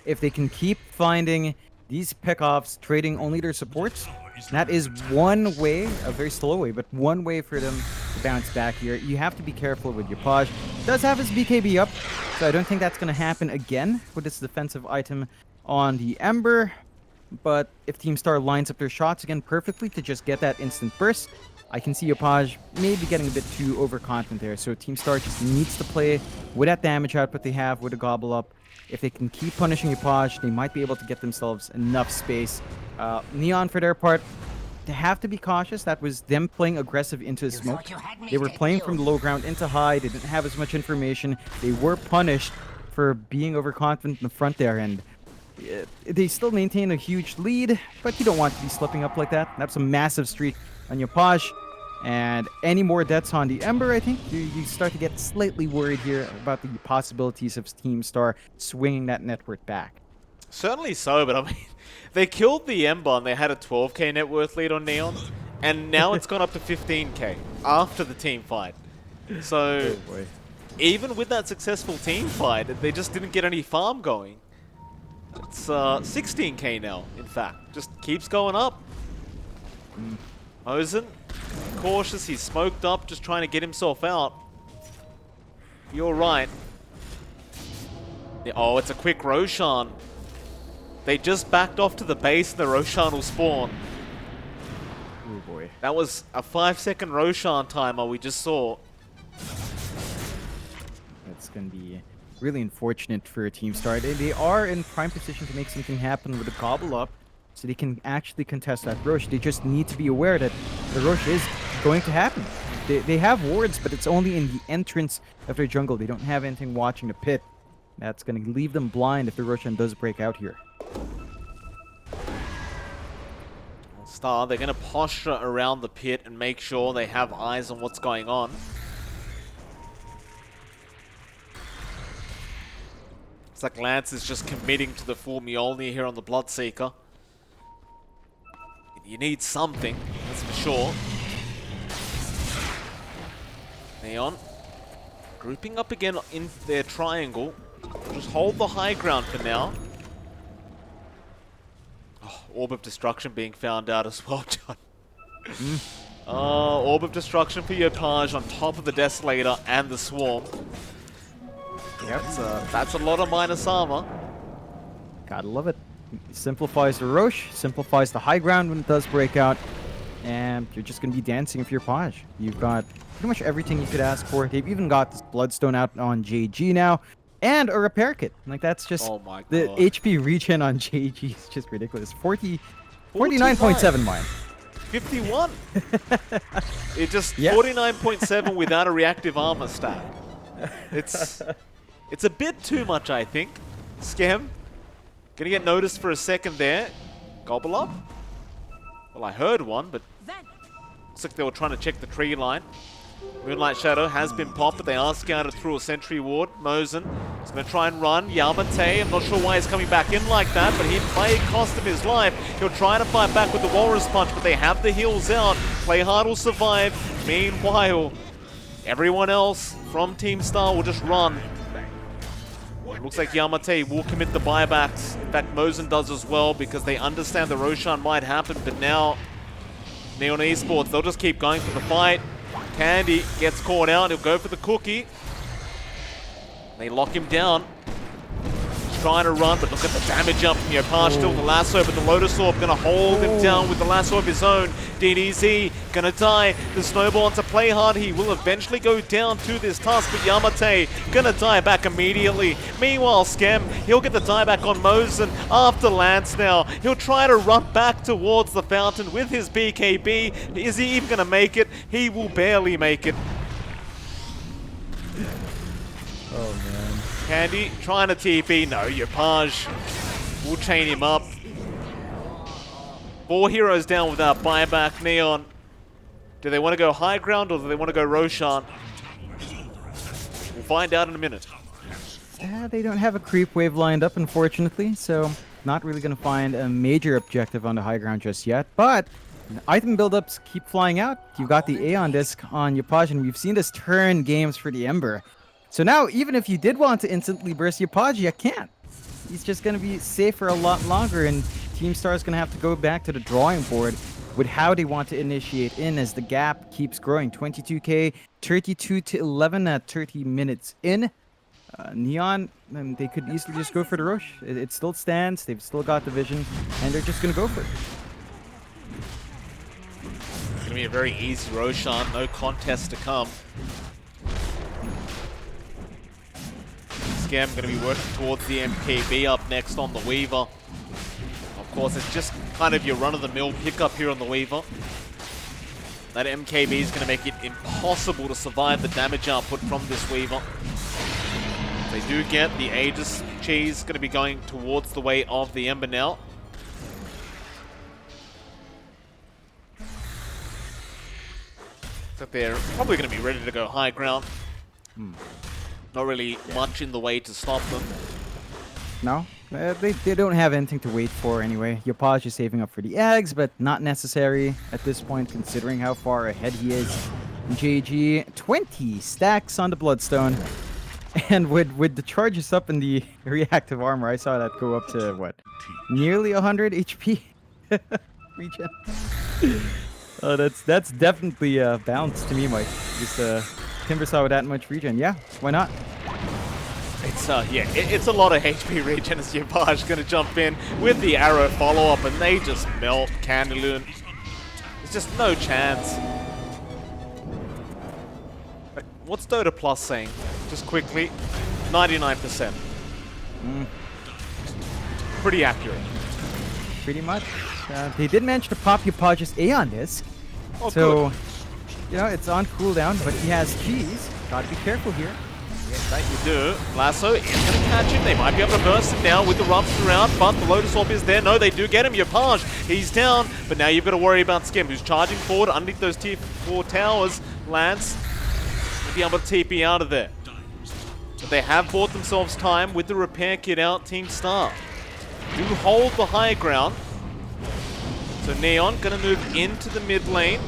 If they can keep finding these pickoffs, trading only their supports, that is one way, a very slow way, but one way for them to bounce back here. You have to be careful with your Paj. Does have his BKB up, so I don't think that's going to happen again with this defensive item on the Ember. But if Team Star lines up their shots again perfectly to just get that instant burst, I can see Yopaj maybe getting a bit too overconfident there. So Team Star just needs to play with that damage output they have with a Gobble Up. If they can keep punishing Yopaj, they might be able to get themselves enough space. Neon, for their part, they have to be cautious. That was them playing aggressive into the smoke. They were playing from the low ground into high. They didn't have as much information. They were punished for being overconfident in the front there. And they still maintain a huge lead, but you don't want to be slipping up like that. That's a massive streak on Yopaj. And any more deaths on the Ember, I think you start to get slightly worried here about the possibilities of Team Star swinging that net worth back. Certainly so, but I mean, they killed the Ember and they had a 12k net worth lead on Neon, and now it's gone up to 15k after the team fight. So, even with that successful team fight, they just didn't get any farm going. It's 16k now, in fact. Just keeps going up. Mosen, cautious, he's smoked up, just trying to get himself out. You're right. Oh, it's a quick Roshan. They just backed off to the base and the Roshan will spawn. Oh boy. That was a 5-second Roshan timer we just saw. That's going to be really unfortunate for Team Star. They are in prime position to make something happen with a Gobble Up, so they can actually contest that Rosh. They just need to be aware that the Rosh is going to happen. They have wards, but it's only in the entrance of their jungle. They don't have anything watching the pit. That's going to leave them blind if the Roshan does break out here. Star, they're going to posture around the pit and make sure they have eyes on what's going on. It's like Lance is just committing to the full Mjolnir here on the Bloodseeker. You need something, that's for sure. Neon grouping up again in their triangle. Just hold the high ground for now. Oh, Orb of Destruction being found out as well, John. Orb of Destruction for Yopaj on top of the Desolator and the Swarm. Yep, that's a lot of minus armor. Gotta love it. Simplifies the Rosh, simplifies the high ground when it does break out, and you're just going to be dancing with your Paj. You've got pretty much everything you could ask for. They've even got this Bloodstone out on JG now, and a repair kit. Like, that's just... Oh my God. The HP regen on JG is just ridiculous. 49.7 mine. 51! It just... 49.7 without a reactive armor stat. It's a bit too much, I think. Scam. Gonna get noticed for a second there. Gobble Up? Well, I heard one, but looks like they were trying to check the tree line. Moonlight Shadow has been popped, but they are scouted through a sentry ward. Mosen is going to try and run. Yamate, I'm not sure why he's coming back in like that, but he may cost him his life. He'll try to fight back with the Walrus Punch, but they have the heals out. Play hard will survive. Meanwhile, everyone else from Team Star will just run. Looks like Yamate will commit the buybacks. In fact, Mosen does as well because they understand the Roshan might happen, but now Neon Esports, they'll just keep going for the fight. Candy gets caught out. He'll go for the cookie. They lock him down. He's trying to run, but look at the damage up from Yopaj. Still the lasso, but the Lotus Orb going to hold him down with the lasso of his own. DDZ going to die. The snowball to play hard. He will eventually go down to this task, but Yamate going to die back immediately. Meanwhile, Scam, he'll get the dieback on Mosen after Lance now. He'll try to run back towards the fountain with his BKB. Is he even going to make it? He will barely make it. Oh, man. Candy trying to TP. No, Yopaj will chain him up. 4 heroes down without buyback. Neon Do they want to go high ground or do they want to go Roshan? We'll find out in a minute. They don't have a creep wave lined up, unfortunately, so not really going to find a major objective on the high ground just yet. But item buildups keep flying out. You've got the Aeon Disc on Yapaj, and we've seen this turn games for the Ember. So now, even if you did want to instantly burst Yapaj, you can't. He's just going to be safe for a lot longer, and Team Star is going to have to go back to the drawing board with how they want to initiate in as the gap keeps growing. 22k, 32 to 11 at 30 minutes in. Neon, they could easily just go for the rush. It still stands. They've still got the vision, and they're just going to go for it. It's going to be a very easy Roshan. No contest to come. Scam going to be working towards the MKB up next on the Weaver. Of course, it's just kind of your run-of-the-mill pickup here on the Weaver. That MKB is going to make it impossible to survive the damage output from this Weaver. They do get the Aegis cheese, going to be going towards the way of the Ember now. So they're probably going to be ready to go high ground. Not really much in the way to stop them. No, they don't have anything to wait for anyway. Yapaj is saving up for the eggs, but not necessary at this point considering how far ahead he is. JG, 20 stacks on the Bloodstone. And with the charges up in the reactive armor, I saw that go up to, what, nearly 100 HP regen. Oh, that's definitely balanced to me, Mike. Just Timber saw with that much regen. Yeah, why not? It's yeah, it's a lot of HP regen as Yapaj gonna jump in with the arrow follow-up, and they just melt Candaloon. There's just no chance. What's Dota Plus saying? Just quickly, 99%. Pretty accurate. Pretty much. They did manage to pop Yapaj's Aeon Disc. Oh, so, good. you know, it's on cooldown, but he has cheese. Gotta be careful here. Yes, that you do. Lasso is going to catch him. They might be able to burst him down with the rupture around, but the Lotus Orb is there. No, they do get him. Yapaj, he's down, but now you've got to worry about Skim, who's charging forward underneath those tier 4 towers. Lance will be able to TP out of there. But they have bought themselves time with the repair kit out. Team Star do hold the high ground. So Neon going to move into the mid lane.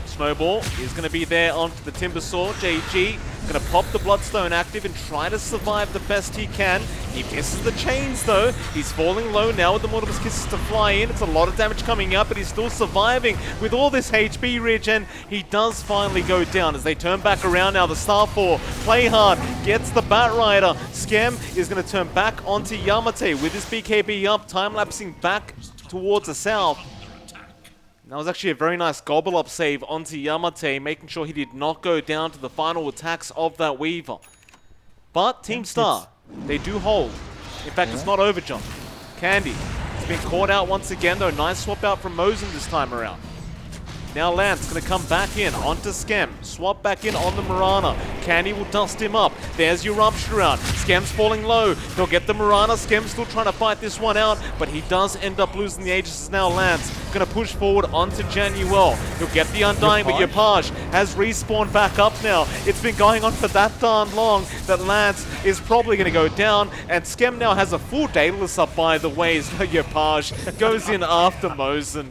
Snowball is going to be there onto the Timber Saw. JG going to pop the Bloodstone active and try to survive the best he can. He misses the chains though. He's falling low now with the Mortimer's Kisses to fly in. It's a lot of damage coming up, but he's still surviving with all this HP regen. He does finally go down as they turn back around now. The Star 4 play hard, gets the Bat Rider. Skem is going to turn back onto Yamate with his BKB up, time-lapsing back towards the south. That was actually a very nice gobble-up save onto Yamate, making sure he did not go down to the final attacks of that Weaver. But Team Star, they do hold. In fact, it's not over, John. Candy has been caught out once again, though. Nice swap out from Mosin this time around. Now Lance going to come back in onto Skem. Swap back in on the Mirana. Candy will dust him up. There's your rupture round. Skem's falling low. They'll get the Mirana. Skem's still trying to fight this one out, but he does end up losing the Aegis. Now Lance going to push forward onto Januel. He'll get the Undying, but Yapaj has respawned back up now. It's been going on for that darn long that Lance is probably going to go down, and Skem now has a full Daedalus up, by the way, as Yapaj goes in after Mosin.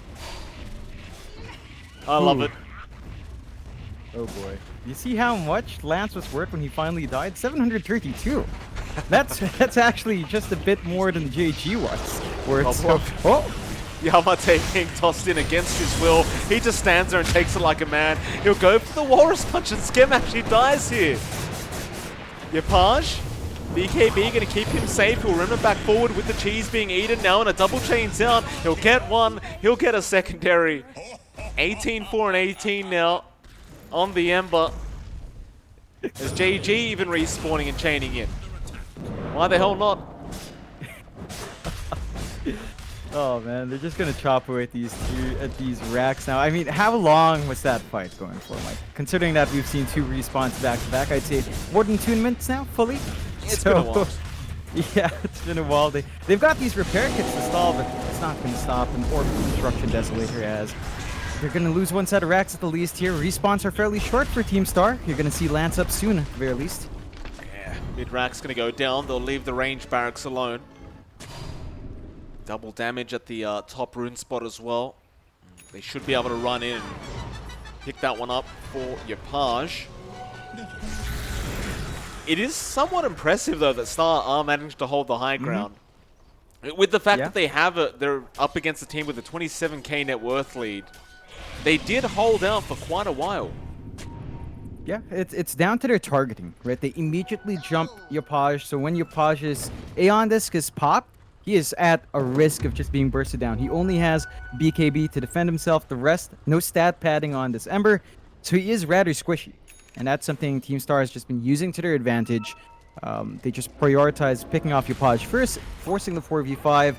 I love it. Oh boy. You see how much Lance was worth when he finally died? 732. That's actually just a bit more than JG was worth. Yamate being tossed in against his will. He just stands there and takes it like a man. He'll go for the Walrus Punch, and Skem actually dies here. Yapaj, BKB going to keep him safe. He'll run him back forward with the cheese being eaten now, and a double chains out. He'll get one. He'll get a secondary. 18-4 and 18 now on the Ember. As JG even respawning and chaining in. Why the hell not? Oh man, they're just gonna chop away at these racks now. I mean, how long was that fight going for, Mike? Considering that we've seen 2 respawns back to back, I'd say more than 2 minutes now, fully. It's been a while. Yeah, it's been a while. They've got these repair kits to stall, but it's not gonna stop an Orb Construction Desolator as they're going to lose one set of racks at the least here. Respawns are fairly short for Team Star. You're going to see Lance up soon, at the very least. Yeah, mid-rack's going to go down. They'll leave the range barracks alone. Double damage at the top rune spot as well. They should be able to run in and pick that one up for Yapage. It is somewhat impressive, though, that Star are managing to hold the high ground. With the fact that they're up against a team with a 27k net worth lead. They did hold out for quite a while. Yeah, it's down to their targeting, right? They immediately jump Yapage, so when Yapage's Aeon Disc is popped, he is at a risk of just being bursted down. He only has BKB to defend himself. The rest, no stat padding on this Ember, so he is rather squishy. And that's something Team Star has just been using to their advantage. They just prioritize picking off Yapage first, forcing the 4v5,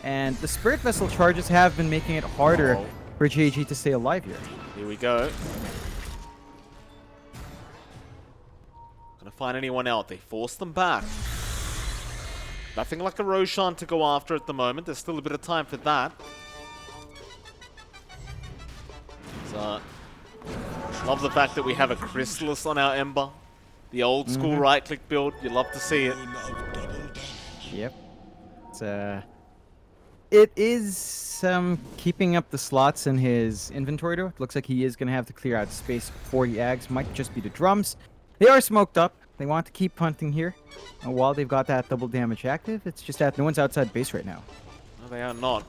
and the Spirit Vessel charges have been making it harder for JG to stay alive here. Here we go. Gonna find anyone out. They force them back. Nothing like a Roshan to go after at the moment. There's still a bit of time for that. So, love the fact that we have a Chrysalis on our Ember. The old school right-click build. You love to see it. Yep. It is keeping up the slots in his inventory, though. It looks like he is going to have to clear out space for the Ags. Might just be the drums. They are smoked up. They want to keep punting here. And while they've got that double damage active, it's just that no one's outside base right now. No, they are not.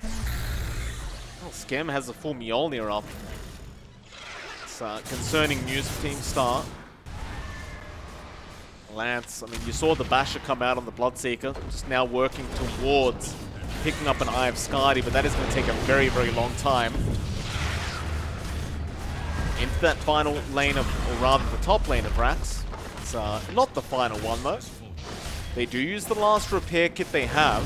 Well, Scam has a full Mjolnir up. It's concerning news for Team Star. Lance, I mean, you saw the Basher come out on the Bloodseeker, just now working towards picking up an Eye of Skadi, but that is going to take a very, very long time. Into that final lane of, or rather the top lane of Rax. It's not the final one, though. They do use the last repair kit they have.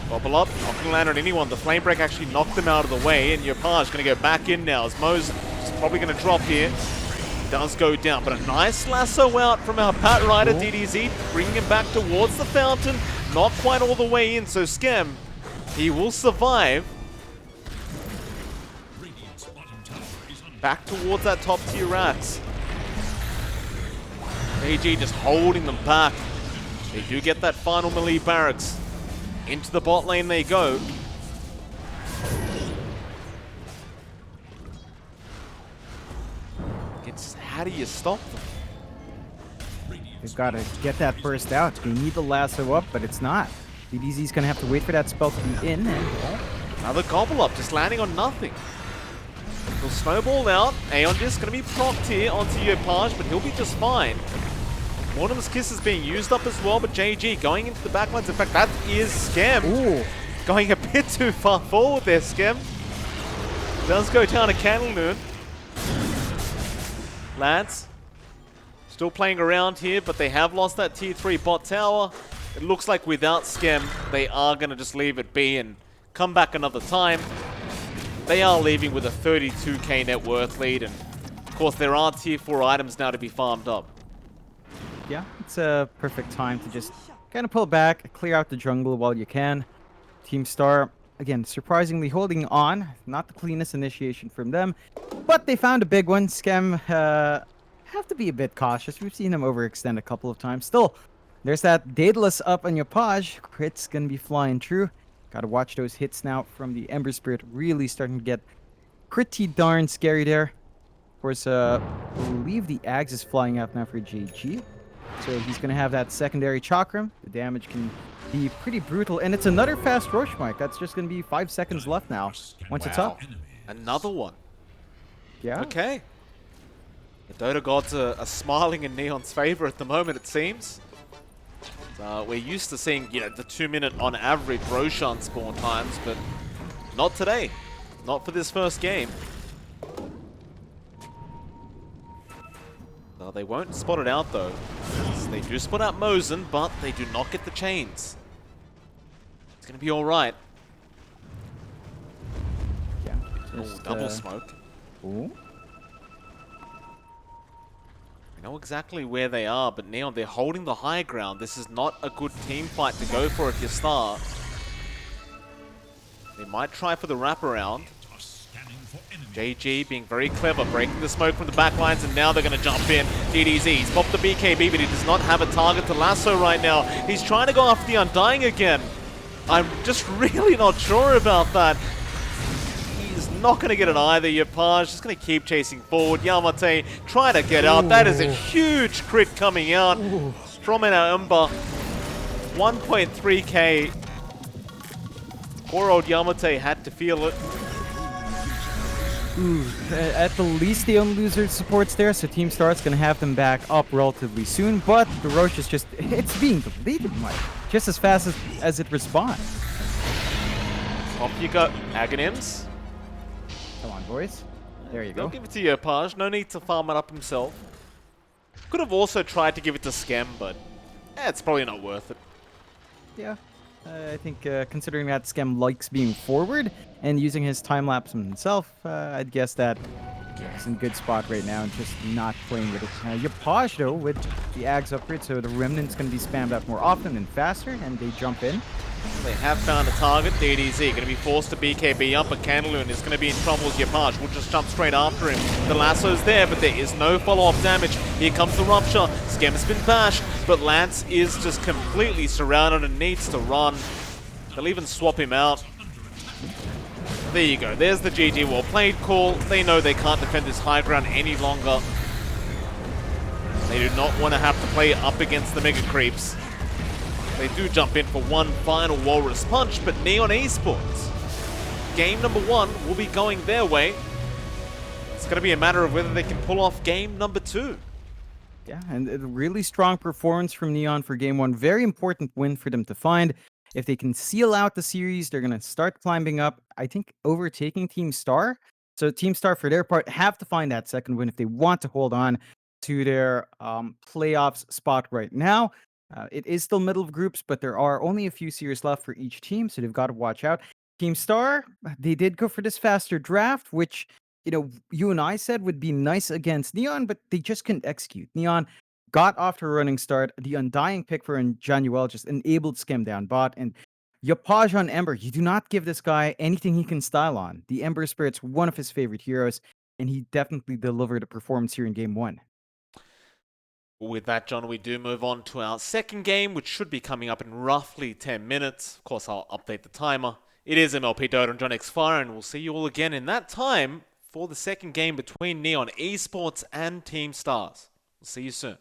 Bobble up, not going to land on anyone. The Flame Break actually knocked them out of the way, and Yapage going to go back in now, as Mo's probably going to drop here. Does go down, but a nice lasso out from our Pat Rider DDZ, bringing him back towards the fountain. Not quite all the way in, so Skem, he will survive. Back towards that top tier Rats. AG just holding them back. They do get that final melee barracks. Into the bot lane they go. It's how do you stop them? They've got to get that burst out. They need the lasso up, but it's not. DDZ's going to have to wait for that spell to be in. And another gobble up, just landing on nothing. He'll snowball out. Aeon Disc going to be procced here onto Yapage, but he'll be just fine. Mortimer's Kiss is being used up as well, but JG going into the backlines. In fact, that is Scam. ooh, Going a bit too far forward there, Scam. Does go down a Candle Noon. Lance still playing around here, but they have lost that tier 3 bot tower. It looks like without Schem, they are going to just leave it be and come back another time. They are leaving with a 32k net worth lead, and of course there are tier 4 items now to be farmed up. yeah, it's a perfect time to just kind of pull back, clear out the jungle while you can. Team Star, again, surprisingly holding on. Not the cleanest initiation from them, but they found a big one. Schem have to be a bit cautious. We've seen them overextend a couple of times. Still, there's that Daedalus up on Yapage. Crit's gonna be flying true. Gotta watch those hits now from the Ember Spirit. Really starting to get pretty darn scary there. Of course, I believe the Axe is flying out now for JG. So he's gonna have that secondary Chakram. The damage can be pretty brutal. And it's another fast Roche Mike. That's just gonna be 5 seconds left now. Once it's up. Another one. Yeah. Okay. The Dota gods are smiling in Neon's favor at the moment, it seems. We're used to seeing, you know, the 2-minute on average Roshan spawn times, but not today. Not for this first game. They won't spot it out though. They do spot out Mosin, but they do not get the chains. It's gonna be alright. Yeah. Oh, double smoke. Ooh. I know exactly where they are, but Neon, they're holding the high ground. This is not a good team fight to go for if you're Star. They might try for the wraparound. JG being very clever, breaking the smoke from the back lines, and now they're going to jump in. DDZ, he's popped the BKB, but he does not have a target to lasso right now. He's trying to go after the Undying again. I'm just really not sure about that. He's not going to get it either. Yapaj just going to keep chasing forward. Yamate trying to get out. That is a huge crit coming out from an Ember. 1.3k. Poor old Yamate had to feel it. At the least, they don't lose their supports there, so Team Star's gonna have them back up relatively soon, but the Roche is just, it's being deleted, Mike, just as fast as it responds. Off you go, Aghanims. Come on, boys. There you go. Don't give it to Yopaj, no need to farm it up himself. Could have also tried to give it to Skem, but it's probably not worth it. Yeah. I think considering that Skem likes being forward and using his time-lapse himself, I'd guess that he's in a good spot right now and just not playing with it. Yapaj, though, with the Ags upgrade, so the Remnant's going to be spammed out more often and faster, and they jump in. They have found a target. DDZ going to be forced to BKB up, but Candaloon is going to be in trouble with Yapaj. We'll just jump straight after him. The lasso's there, but there is no follow-up damage. Here comes the Rupture. Skem's been bashed, but Lance is just completely surrounded and needs to run. They'll even swap him out. There you go. There's the GG well played call. They know they can't defend this high ground any longer. They do not want to have to play up against the Mega Creeps. They do jump in for one final Walrus Punch, but Neon Esports, game number 1 will be going their way. It's going to be a matter of whether they can pull off game number 2. Yeah, and a really strong performance from Neon for game 1. Very important win for them to find. If they can seal out the series, they're going to start climbing up, I think, overtaking Team Star. So Team Star, for their part, have to find that second win if they want to hold on to their playoffs spot right now. It is still middle of groups, but there are only a few series left for each team, so they've got to watch out. Team Star, they did go for this faster draft, which, you and I said would be nice against Neon, but they just couldn't execute. Neon got off to a running start. The Undying pick for Januel just enabled Skem down bot, and Yapaj on Ember, you do not give this guy anything he can style on. The Ember Spirit's one of his favorite heroes, and he definitely delivered a performance here in game 1. With that, John, we do move on to our second game, which should be coming up in roughly 10 minutes. Of course, I'll update the timer. It is MLP Dota and johnxfire, and we'll see you all again in that time for the second game between Neon Esports and Team Stars. We'll see you soon.